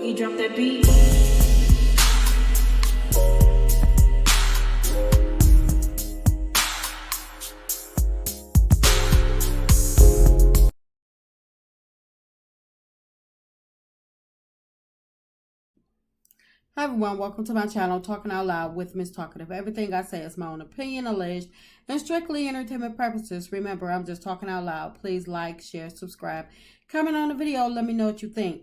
Boogie, drop that beat. Hi everyone, welcome to my channel, Talking Out Loud with Miss Talkative. Everything I say is my own opinion, alleged, and strictly entertainment purposes. Remember, I'm just talking out loud. Please like, share, subscribe, comment on the video, let me know what you think.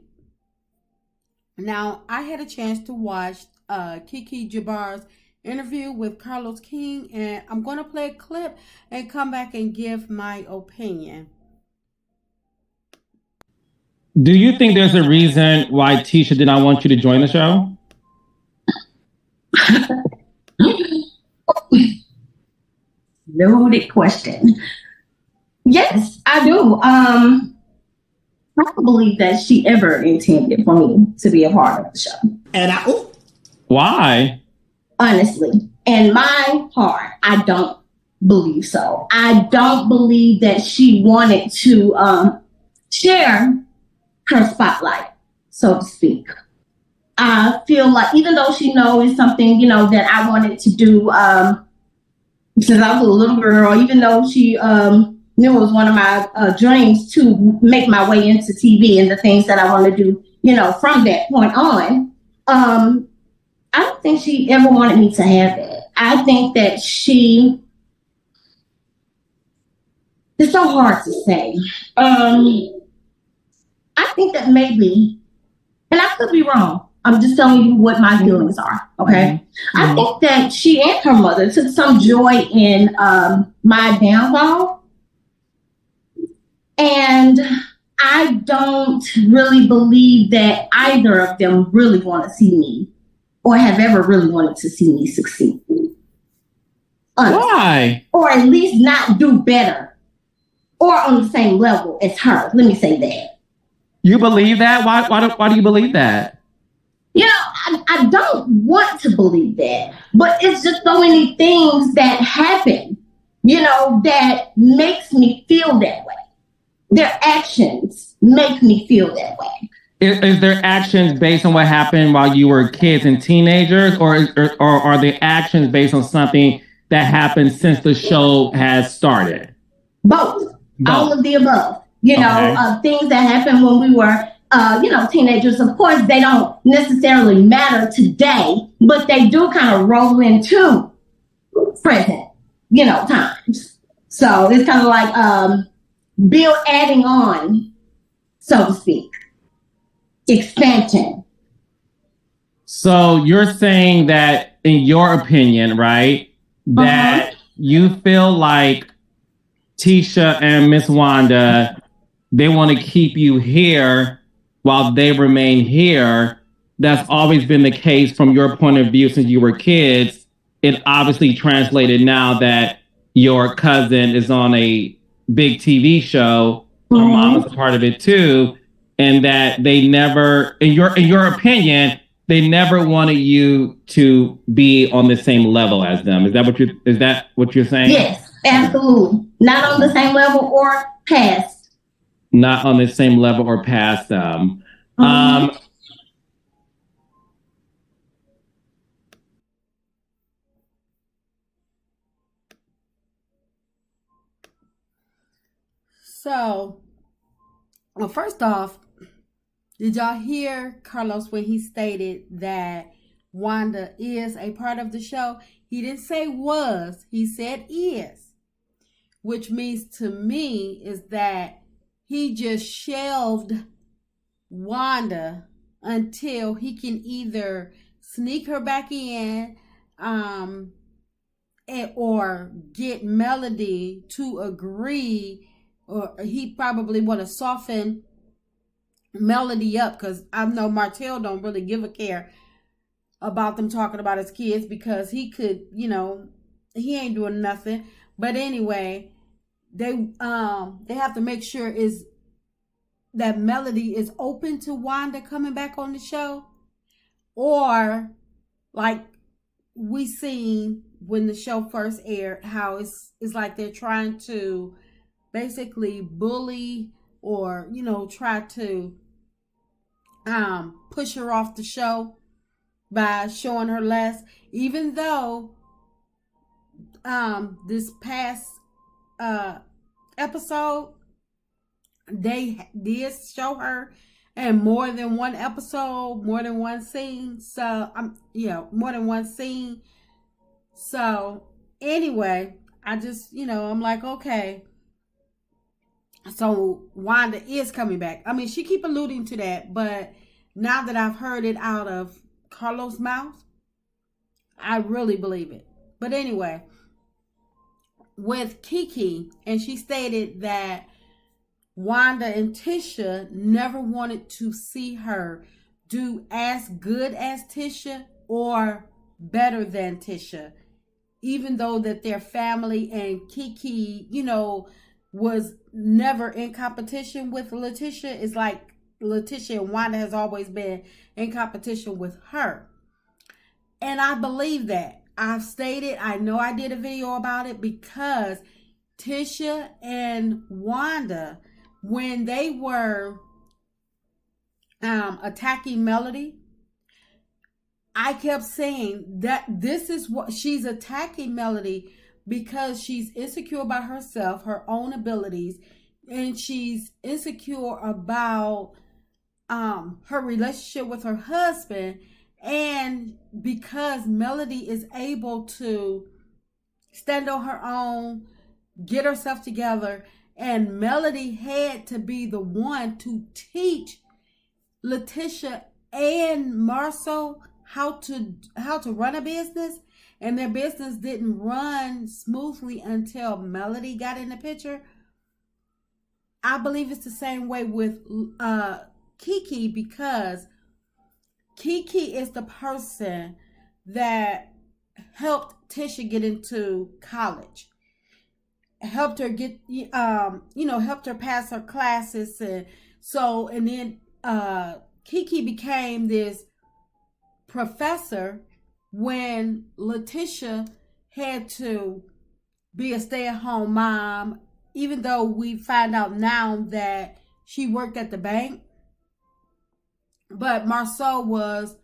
Now, I had a chance to watch KeKe Jabbar's interview with Carlos King, and I'm going to play a clip and come back and give my opinion. Do you think there's a reason why Tisha did not want you to join the show? Loaded question. Yes, I do. I don't believe that she ever intended for me to be a part of the show. And Why? Honestly, in my heart, I don't believe so. I don't believe that she wanted to share her spotlight, so to speak. I feel like even though she knows it's something, that I wanted to do since I was a little girl, even though she knew it was one of my dreams to make my way into TV and the things that I want to do, from that point on, I don't think she ever wanted me to have it. I think that it's so hard to say. I think that maybe, and I could be wrong, I'm just telling you what my feelings are, okay? Mm-hmm. I think that she and her mother took some joy in my downfall. And I don't really believe that either of them really want to see me or have ever really wanted to see me succeed. Why? Or at least not do better or on the same level as her. Let me say that. You believe that? Why do you believe that? I don't want to believe that, but it's just so many things that happen, that makes me feel that way. Their actions make me feel that way. Is their actions based on what happened while you were kids and teenagers, or are the actions based on something that happened since the show has started? Both. All of the above. Things that happened when we were teenagers. Of course, they don't necessarily matter today, but they do kind of roll into present, times. So it's kind of like adding on, so to speak. Expansion. So you're saying that, in your opinion, right, that you feel like Tisha and Miss Wanda, they want to keep you here while they remain here. That's always been the case from your point of view since you were kids. It obviously translated now that your cousin is on a big TV show. Her mom is a part of it too. And that they never, in your opinion, they never wanted you to be on the same level as them. Is that what you're saying? Yes, absolutely. Not on the same level or past. Not on the same level or past them. So, well, first off, did y'all hear Carlos when he stated that Wanda is a part of the show? He didn't say was, he said is. Which means to me is that he just shelved Wanda until he can either sneak her back in or get Melody to agree, or he probably want to soften Melody up, because I know Martell don't really give a care about them talking about his kids, because he could, he ain't doing nothing. But anyway, they have to make sure is that Melody is open to Wanda coming back on the show, or like we seen when the show first aired, how it's like they're trying to basically bully or try to push her off the show by showing her less, even though this past episode they did show her in more than one episode, more than one scene. So more than one scene. So anyway, I just, I'm like, okay. So Wanda is coming back. I mean, she keep alluding to that, but now that I've heard it out of Carlos' mouth, I really believe it. But anyway, with KeKe, and she stated that Wanda and Tisha never wanted to see her do as good as Tisha or better than Tisha, even though that their family and KeKe, was never in competition with Latisha. It's like Latisha and Wanda has always been in competition with her. And I believe that. I've stated, I know I did a video about it, because Tisha and Wanda, when they were attacking Melody, I kept saying that this is what she's attacking Melody, because she's insecure about herself, her own abilities, and she's insecure about her relationship with her husband. And because Melody is able to stand on her own, get herself together, and Melody had to be the one to teach Latisha and Marceau how to run a business, and their business didn't run smoothly until Melody got in the picture. I believe it's the same way with KeKe, because KeKe is the person that helped Tisha get into college, helped her get helped her pass her classes, and then KeKe became this professor when Latisha had to be a stay-at-home mom, even though we find out now that she worked at the bank. But Marceau was,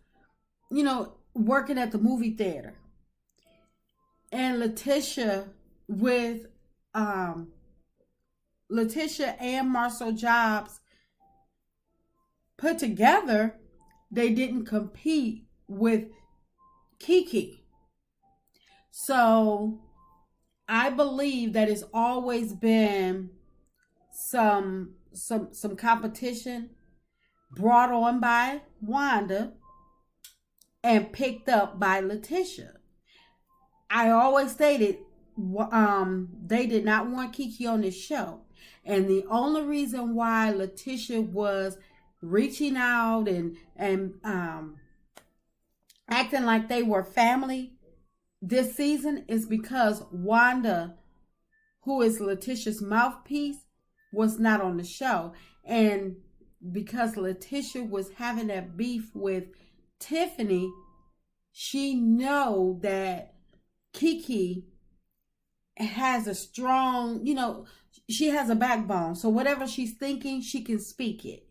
working at the movie theater. And Latisha and Marceau jobs put together, they didn't compete with KeKe. So I believe that it's always been some competition brought on by Wanda and picked up by Latisha. I always stated they did not want KeKe on this show. And the only reason why Latisha was reaching out and acting like they were family this season is because Wanda, who is Latisha's mouthpiece, was not on the show. And because Latisha was having that beef with Tiffany, she know that KeKe has a strong, she has a backbone. So whatever she's thinking, she can speak it.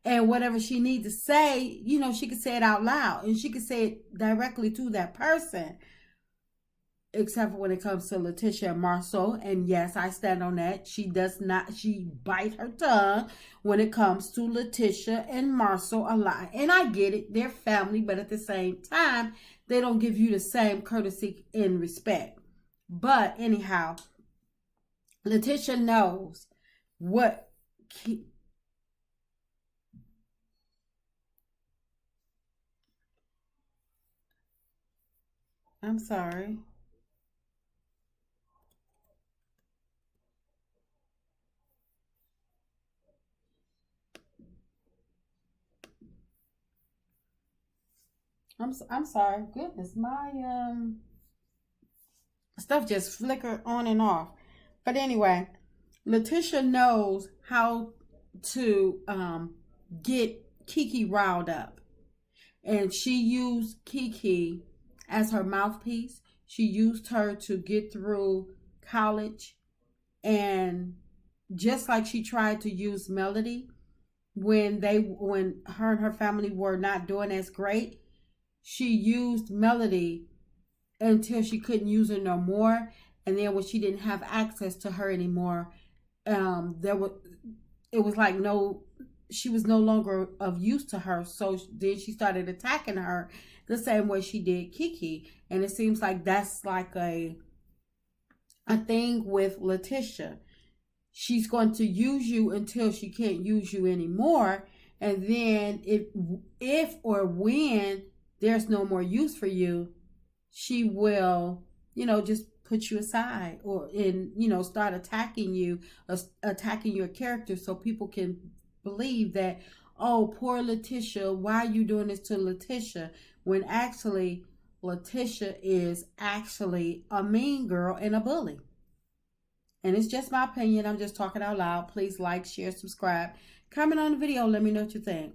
And whatever she needs to say, she can say it out loud. And she can say it directly to that person. Except for when it comes to Latisha and Marceau. And yes, I stand on that. She bite her tongue when it comes to Latisha and Marceau a lot. And I get it, they're family, but at the same time, they don't give you the same courtesy and respect. But anyhow, Latisha knows what I'm sorry. I'm sorry. Goodness, my stuff just flicker on and off. But anyway, Latisha knows how to get KeKe riled up. And she used KeKe as her mouthpiece. She used her to get through college. And just like she tried to use Melody, when her and her family were not doing as great, she used Melody until she couldn't use her no more. And then when she didn't have access to her anymore, it was like she was no longer of use to her. So then she started attacking her the same way she did KeKe. And it seems like that's like a thing with Latisha. She's going to use you until she can't use you anymore. And then if or when there's no more use for you, she will, just put you aside start attacking you, attacking your character, so people can believe that, oh, poor Latisha, why are you doing this to Latisha? When actually Latisha is actually a mean girl and a bully. And it's just my opinion. I'm just talking out loud. Please like, share, subscribe, comment on the video. Let me know what you think.